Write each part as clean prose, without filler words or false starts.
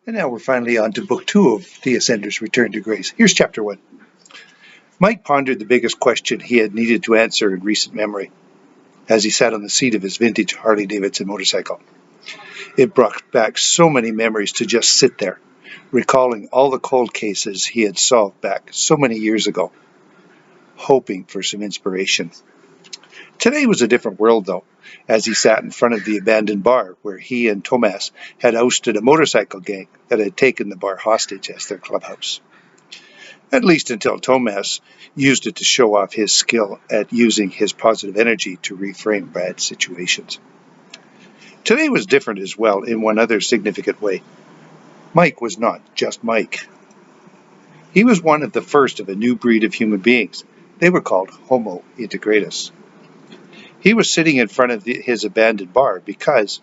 And now we're finally on to Book 2 of The Ascender's Return to Grace. Here's Chapter 1. Mike pondered the biggest question he had needed to answer in recent memory as he sat on the seat of his vintage Harley-Davidson motorcycle. It brought back so many memories to just sit there, recalling all the cold cases he had solved back so many years ago, hoping for some inspiration. Today was a different world, though, as he sat in front of the abandoned bar where he and Thomas had ousted a motorcycle gang that had taken the bar hostage as their clubhouse. At least until Thomas used it to show off his skill at using his positive energy to reframe bad situations. Today was different as well in one other significant way. Mike was not just Mike. He was one of the first of a new breed of human beings. They were called Homo integratus. He was sitting in front of his abandoned bar because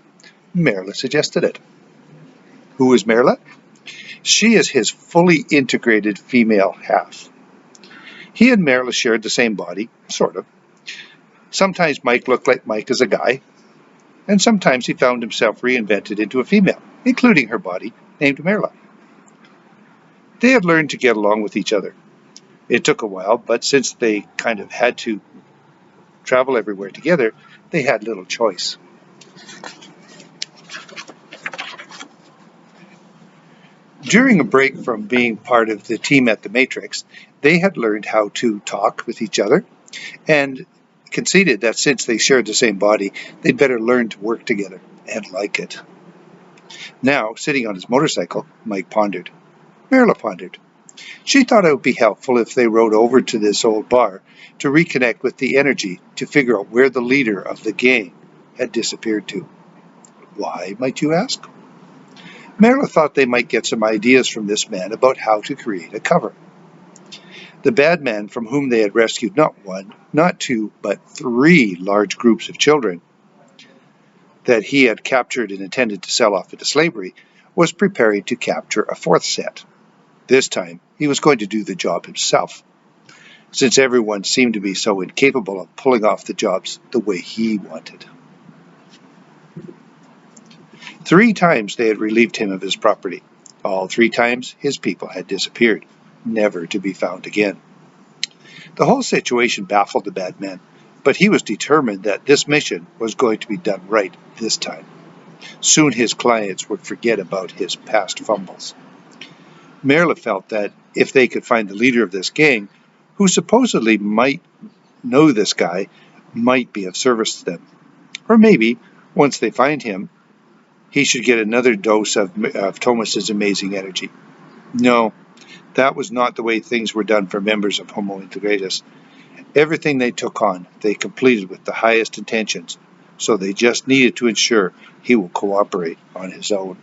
Merle suggested it. Who is Merle? She is his fully integrated female half. He and Merle shared the same body, sort of. Sometimes Mike looked like Mike as a guy, and sometimes he found himself reinvented into a female, including her body, named Merle. They had learned to get along with each other. It took a while, but since they kind of had to travel everywhere together, they had little choice. During a break from being part of the team at the Matrix, they had learned how to talk with each other and conceded that since they shared the same body, they'd better learn to work together and like it. Now, sitting on his motorcycle, Mike pondered. Merle pondered. She thought it would be helpful if they rode over to this old bar to reconnect with the energy to figure out where the leader of the gang had disappeared to. Why, might you ask? Merle thought they might get some ideas from this man about how to create a cover. The bad man from whom they had rescued not one, not two, but 3 large groups of children that he had captured and intended to sell off into slavery was preparing to capture a 4th set. This time, he was going to do the job himself, since everyone seemed to be so incapable of pulling off the jobs the way he wanted. 3 times they had relieved him of his property. All 3 times his people had disappeared, never to be found again. The whole situation baffled the bad man, but he was determined that this mission was going to be done right this time. Soon his clients would forget about his past fumbles. Merle felt that if they could find the leader of this gang, who supposedly might know this guy, might be of service to them. Or maybe, once they find him, he should get another dose of Thomas's amazing energy. No, that was not the way things were done for members of Homo integratus. Everything they took on, they completed with the highest intentions, so they just needed to ensure he will cooperate on his own.